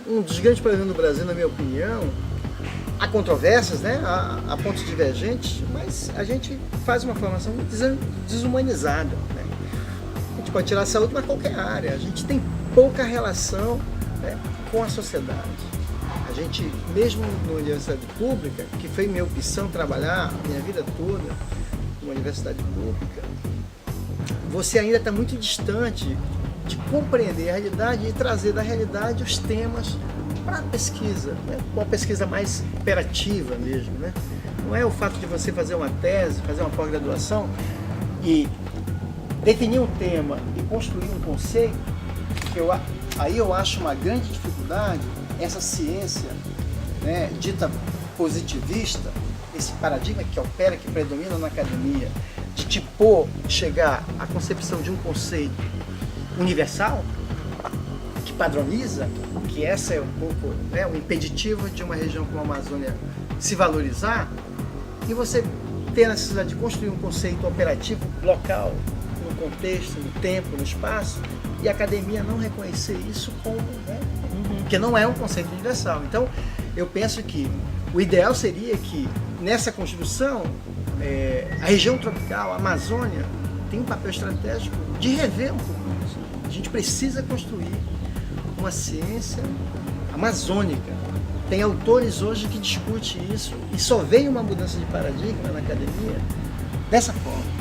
um dos grandes problemas do Brasil, na minha opinião. Há controvérsias, né? Há pontos divergentes, mas a gente faz uma formação desumanizada, né? A gente pode tirar a saúde para qualquer área. A gente tem pouca relação, né, com a sociedade. A gente, mesmo na universidade pública, que foi minha opção trabalhar a minha vida toda numa universidade pública, você ainda está muito distante de compreender a realidade e trazer da realidade os temas para a pesquisa, né? Uma pesquisa mais operativa mesmo, né? Não é o fato de você fazer uma tese, fazer uma pós-graduação e definir um tema e construir um conceito, que aí eu acho uma grande dificuldade essa ciência, né, dita positivista, esse paradigma que opera, que predomina na academia, de chegar à concepção de um conceito universal, que padroniza, que essa é um pouco, né, um impeditivo de uma região como a Amazônia se valorizar, e você ter a necessidade de construir um conceito operativo local, no contexto, no tempo, no espaço, e a academia não reconhecer isso como, né, porque não é um conceito universal. Então, eu penso que o ideal seria que, nessa construção, a região tropical, a Amazônia, tem um papel estratégico de rever um pouco isso. A gente precisa construir uma ciência amazônica. Tem autores hoje que discutem isso e só vem uma mudança de paradigma na academia dessa forma.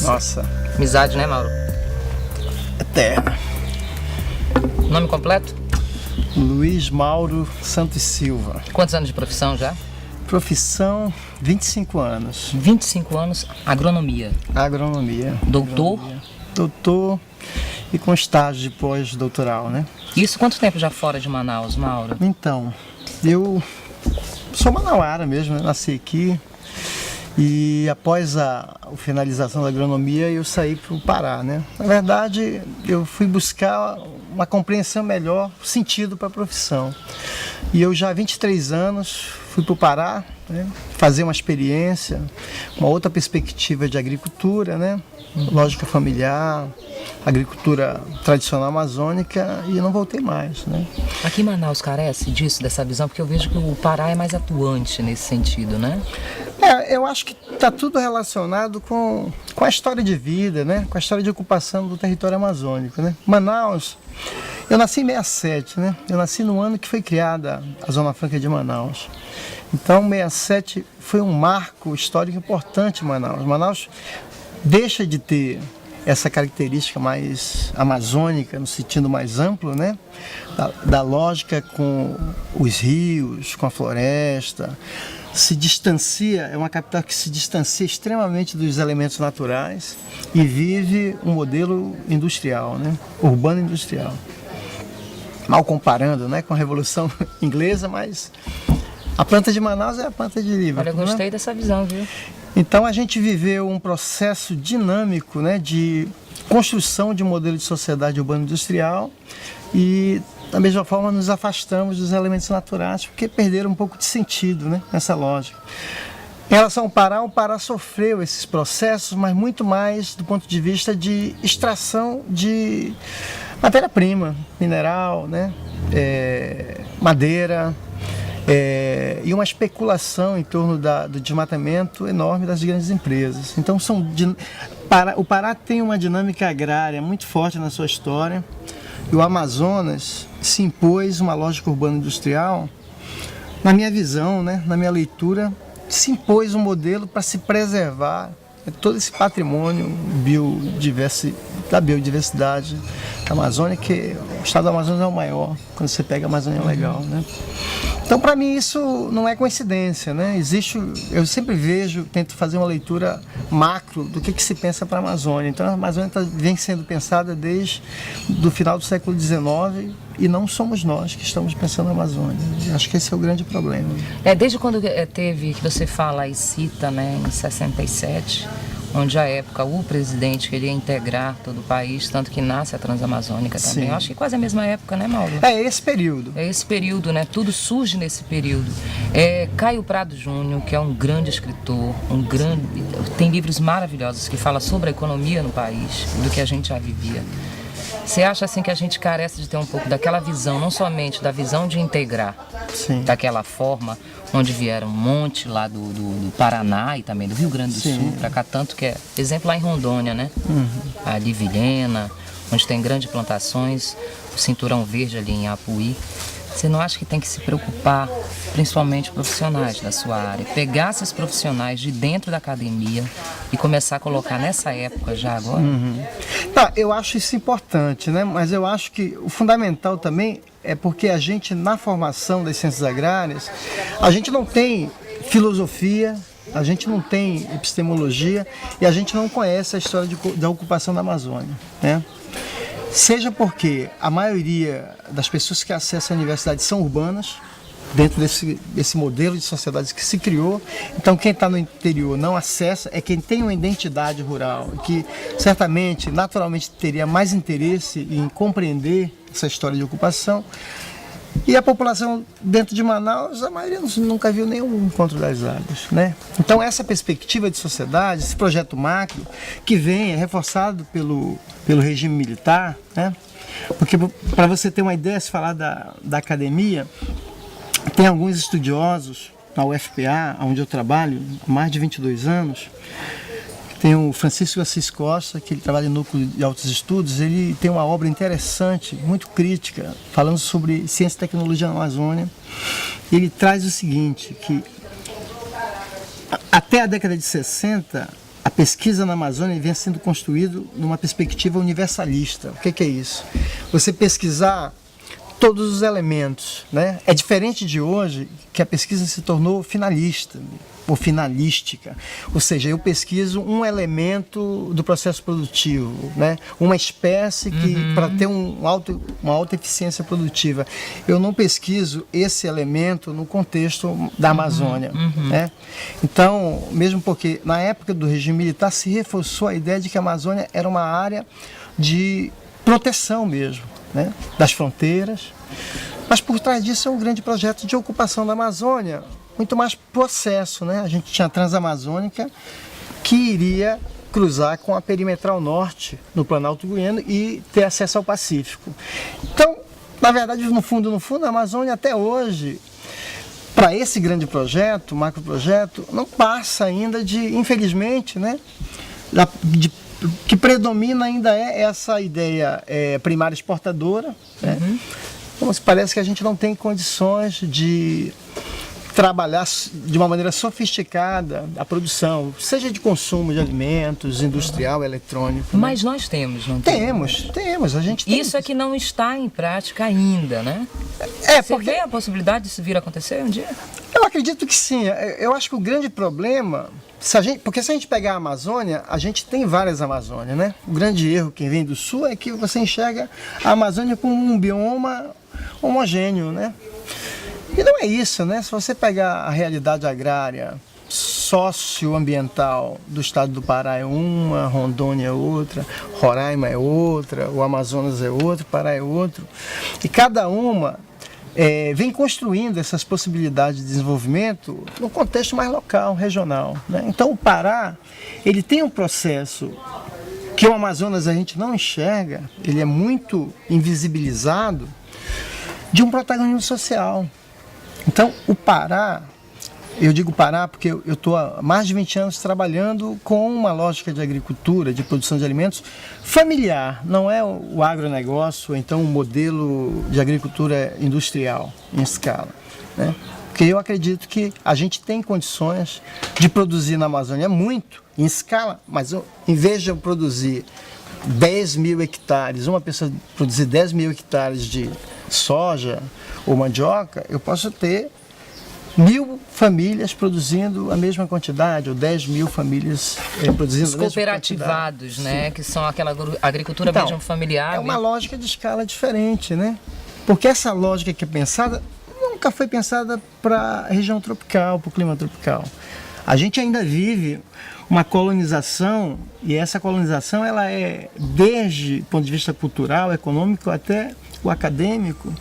Nossa. Amizade, né, Mauro? Eterna. Nome completo? Luiz Mauro Santos Silva. Quantos anos de profissão já? Profissão, 25 anos. 25 anos, agronomia. Agronomia. Doutor? Agronomia. Doutor e com estágio de pós-doutoral, né? Isso quanto tempo já fora de Manaus, Mauro? Então, eu sou manauara mesmo, né? Nasci aqui. E após a finalização da agronomia, eu saí para o Pará, né? Na verdade, eu fui buscar uma compreensão melhor, sentido para a profissão. E eu já há 23 anos fui para o Pará, né, fazer uma experiência, uma outra perspectiva de agricultura, né? Lógica familiar, agricultura tradicional amazônica, e não voltei mais, né? Aqui em Manaus carece disso, dessa visão, porque eu vejo que o Pará é mais atuante nesse sentido, né? Eu acho que está tudo relacionado com a história de vida, né? Com a história de ocupação do território amazônico, né? Manaus, eu nasci em 67, né? Eu nasci no ano que foi criada a Zona Franca de Manaus. Então, 67 foi um marco histórico importante em Manaus. Manaus deixa de ter essa característica mais amazônica, no sentido mais amplo, né? Da lógica com os rios, com a floresta. Se distancia, é uma capital que se distancia extremamente dos elementos naturais e vive um modelo industrial, né? Urbano industrial. Mal comparando, né, com a Revolução Inglesa, mas a planta de Manaus é a planta de Liverpool. Olha, eu gostei dessa visão, viu? Então a gente viveu um processo dinâmico, né, de construção de um modelo de sociedade urbano industrial e da mesma forma nos afastamos dos elementos naturais porque perderam um pouco de sentido, né, nessa lógica. Em relação ao Pará, o Pará sofreu esses processos, mas muito mais do ponto de vista de extração de matéria-prima, mineral, né, madeira, e uma especulação em torno do desmatamento enorme das grandes empresas. Então o Pará tem uma dinâmica agrária muito forte na sua história, e o Amazonas se impôs uma lógica urbana industrial na minha visão, né, na minha leitura, se impôs um modelo para se preservar todo esse patrimônio da biodiversidade da Amazônia, que o estado da Amazônia é o maior, quando você pega a Amazônia Legal, né? Então, para mim, isso não é coincidência, né? Eu sempre tento fazer uma leitura macro do que se pensa para a Amazônia. Então, a Amazônia vem sendo pensada desde o final do século XIX e não somos nós que estamos pensando na Amazônia. Acho que esse é o grande problema. Desde quando teve, que você fala e cita, né, em 67, onde à época o presidente queria integrar todo o país, tanto que nasce a Transamazônica também. Sim. Eu acho que quase a mesma época, né, Mauro? É esse período. É esse período, né? Tudo surge nesse período. Caio Prado Júnior, que é um grande escritor, tem livros maravilhosos que falam sobre a economia no país, do que a gente já vivia. Você acha assim que a gente carece de ter um pouco daquela visão, não somente da visão de integrar, Sim. daquela forma, onde vieram um monte lá do Paraná e também do Rio Grande do Sul, para cá, tanto que é exemplo lá em Rondônia, né? Ali Vilhena, onde tem grandes plantações, o Cinturão Verde ali em Apuí. Você não acha que tem que se preocupar, principalmente profissionais da sua área, pegar esses profissionais de dentro da academia e começar a colocar nessa época já agora? Tá, eu acho isso importante, né? Mas eu acho que o fundamental também é porque a gente, na formação das ciências agrárias, a gente não tem filosofia, a gente não tem epistemologia e a gente não conhece a história da ocupação da Amazônia, né? Seja porque a maioria das pessoas que acessam a universidade são urbanas, dentro desse modelo de sociedade que se criou. Então, quem está no interior não acessa, é quem tem uma identidade rural, que certamente, naturalmente, teria mais interesse em compreender essa história de ocupação. E a população dentro de Manaus, a maioria nunca viu nenhum encontro das águas, né? Então, essa perspectiva de sociedade, esse projeto macro, que vem reforçado pelo regime militar, né? Porque, para você ter uma ideia, se falar da academia, tem alguns estudiosos na UFPA, onde eu trabalho há mais de 22 anos. Tem o Francisco Assis Costa, que ele trabalha no Núcleo de Altos Estudos. Ele tem uma obra interessante, muito crítica, falando sobre ciência e tecnologia na Amazônia. Ele traz o seguinte, que até a década de 60, a pesquisa na Amazônia vem sendo construída numa perspectiva universalista. O que é isso? Você pesquisar todos os elementos, né? É diferente de hoje, que a pesquisa se tornou finalista ou finalística, ou seja, eu pesquiso um elemento do processo produtivo, né? Uma espécie que para ter uma alta eficiência produtiva, eu não pesquiso esse elemento no contexto da Amazônia, né? Então, mesmo porque na época do regime militar se reforçou a ideia de que a Amazônia era uma área de proteção mesmo, né, das fronteiras, mas por trás disso é um grande projeto de ocupação da Amazônia, muito mais processo, né? A gente tinha a Transamazônica, que iria cruzar com a perimetral norte no Planalto Goiano e ter acesso ao Pacífico. Então, na verdade, no fundo, a Amazônia até hoje, para esse grande projeto, macroprojeto, não passa ainda de, infelizmente, né, que predomina ainda é essa ideia primária exportadora, né? Então, parece que a gente não tem condições de trabalhar de uma maneira sofisticada a produção, seja de consumo de alimentos, industrial, eletrônico. Mas nós temos, não temos? Temos, a gente tem. Isso é que não está em prática ainda, né? Você vê a possibilidade disso vir a acontecer um dia? Eu acredito que sim. Eu acho que o grande problema, porque se a gente pegar a Amazônia, a gente tem várias Amazônias, né? O grande erro, quem vem do sul, é que você enxerga a Amazônia como um bioma homogêneo, né? E não é isso, né? Se você pegar a realidade agrária, socioambiental do estado do Pará é uma, Rondônia é outra, Roraima é outra, o Amazonas é outro, Pará é outro. E cada uma vem construindo essas possibilidades de desenvolvimento no contexto mais local, regional, né? Então o Pará, ele tem um processo que o Amazonas a gente não enxerga, ele é muito invisibilizado, de um protagonismo social. Então, o Pará, eu digo Pará porque eu estou há mais de 20 anos trabalhando com uma lógica de agricultura, de produção de alimentos familiar, não é o agronegócio, ou então o modelo de agricultura industrial em escala, né? Porque eu acredito que a gente tem condições de produzir na Amazônia muito, em escala, mas em vez de eu produzir 10 mil hectares, uma pessoa produzir 10 mil hectares de soja ou mandioca, eu posso ter 1.000 famílias produzindo a mesma quantidade, ou 10 mil famílias produzindo a mesma quantidade. Cooperativados, né? Que são aquela agricultura Então, mesmo familiar. É uma lógica de escala diferente, né? Porque essa lógica que é pensada, nunca foi pensada para a região tropical, para o clima tropical. A gente ainda vive uma colonização, e essa colonização ela é, desde o ponto de vista cultural, econômico, até o acadêmico,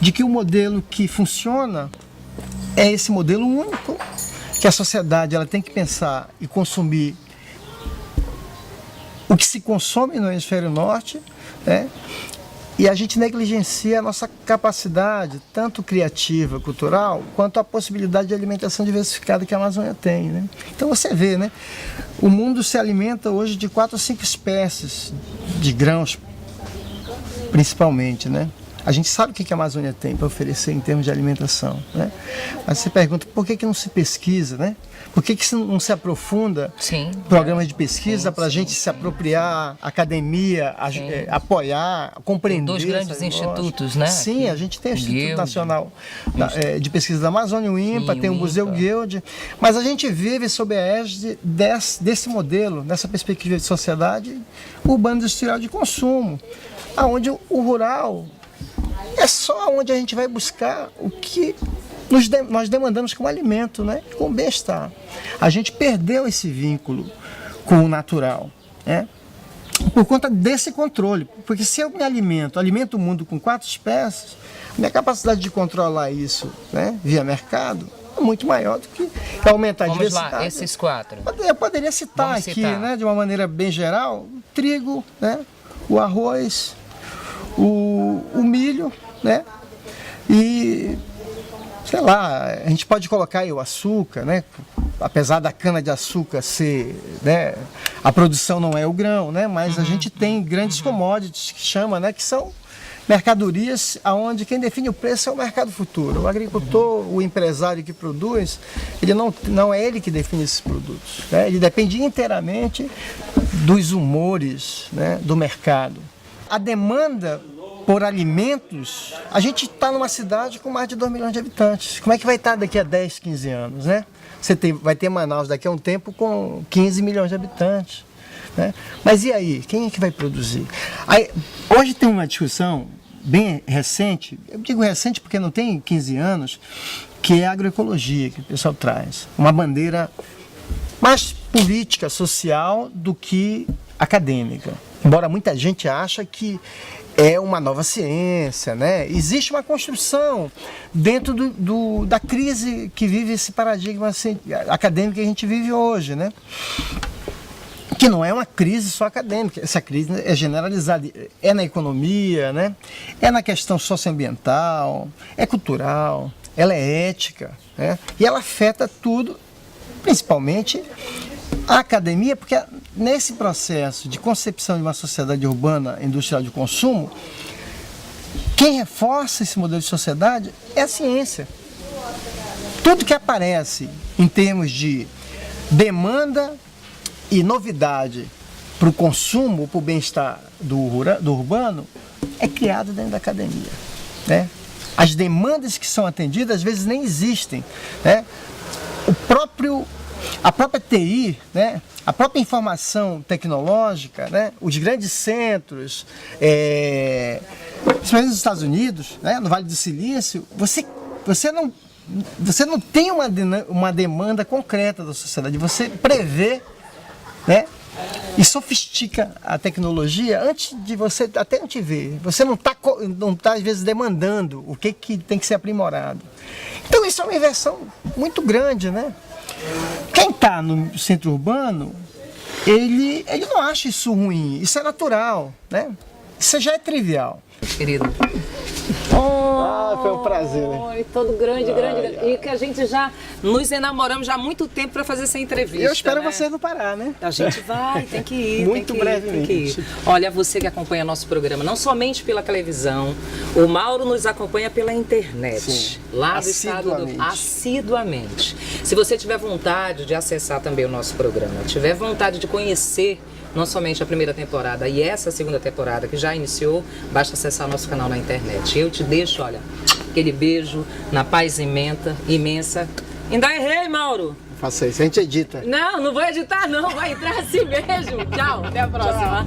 de que o modelo que funciona é esse modelo único, que a sociedade ela tem que pensar e consumir o que se consome no hemisfério norte, né? E a gente negligencia a nossa capacidade, tanto criativa, cultural, quanto a possibilidade de alimentação diversificada que a Amazônia tem, né? Então você vê, né? O mundo se alimenta hoje de 4 ou 5 espécies de grãos, principalmente, né? A gente sabe o que a Amazônia tem para oferecer em termos de alimentação, né? Mas você pergunta, por que não se pesquisa, né? Por que não se aprofunda programas de pesquisa para a gente se apropriar, academia, apoiar, compreender? 2 grandes institutos, né? Sim, aqui. A gente tem o Instituto Nacional de Pesquisa da Amazônia, o INPA, tem o Museu Guild, mas a gente vive sob a égide desse modelo, dessa perspectiva de sociedade urbano-industrial de consumo, onde o rural é só onde a gente vai buscar o que nós demandamos como alimento, né? Com bem-estar. A gente perdeu esse vínculo com o natural, né? Por conta desse controle. Porque se eu me alimento o mundo com 4 espécies, minha capacidade de controlar isso, né, via mercado é muito maior do que aumentar a diversidade. Vamos lá, esses 4. Eu poderia citar aqui, né, de uma maneira bem geral, o trigo, né, o arroz, o milho, né, e sei lá, a gente pode colocar aí o açúcar, né? Apesar da cana-de-açúcar ser, né? A produção não é o grão, né? Mas a gente tem grandes commodities que chama, né? Que são mercadorias onde quem define o preço é o mercado futuro. O agricultor, o empresário que produz, ele não é ele que define esses produtos, né? Ele depende inteiramente dos humores, né? Do mercado. A demanda por alimentos, a gente está numa cidade com mais de 2 milhões de habitantes. Como é que vai estar daqui a 10, 15 anos, né? Vai ter Manaus daqui a um tempo com 15 milhões de habitantes, né? Mas e aí? Quem é que vai produzir? Hoje tem uma discussão bem recente, eu digo recente porque não tem 15 anos, que é a agroecologia que o pessoal traz. Uma bandeira mais política, social do que acadêmica. Embora muita gente ache que é uma nova ciência, né? Existe uma construção dentro da crise que vive esse paradigma acadêmico que a gente vive hoje, né? Que não é uma crise só acadêmica, essa crise é generalizada, é na economia, né? É na questão socioambiental, é cultural, ela é ética, né? E ela afeta tudo, principalmente a academia, porque nesse processo de concepção de uma sociedade urbana industrial de consumo, quem reforça esse modelo de sociedade é a ciência. Tudo que aparece em termos de demanda e novidade para o consumo, para o bem-estar do urbano, é criado dentro da academia, né? As demandas que são atendidas às vezes nem existem, né? A própria TI, né? A própria informação tecnológica, né? Os grandes centros, principalmente nos Estados Unidos, né? No Vale do Silício, você não tem uma demanda concreta da sociedade, você prevê, né? E sofistica a tecnologia antes de você até antever. Você não tá às vezes demandando o que tem que ser aprimorado. Então isso é uma inversão muito grande, né? Quem está no centro urbano, ele não acha isso ruim, isso é natural, né? Isso já é trivial. Querido. Foi um prazer, né? Todo grande. E que a gente já nos enamoramos já há muito tempo para fazer essa entrevista. E eu espero né? você não parar, né? A gente vai, tem que ir. Muito tem que brevemente. Ir, tem que ir. Olha, você que acompanha nosso programa, não somente pela televisão, o Mauro nos acompanha pela internet. Sim. Lá do estado do... Assiduamente. Se você tiver vontade de acessar também o nosso programa, tiver vontade de conhecer não somente a primeira temporada e essa segunda temporada que já iniciou, basta acessar nosso canal na internet. Eu te deixo, olha, aquele beijo na paz imensa. Ainda errei, Mauro. Faça isso, a gente edita. Não vou editar não, vai entrar assim, beijo. Tchau, até a próxima.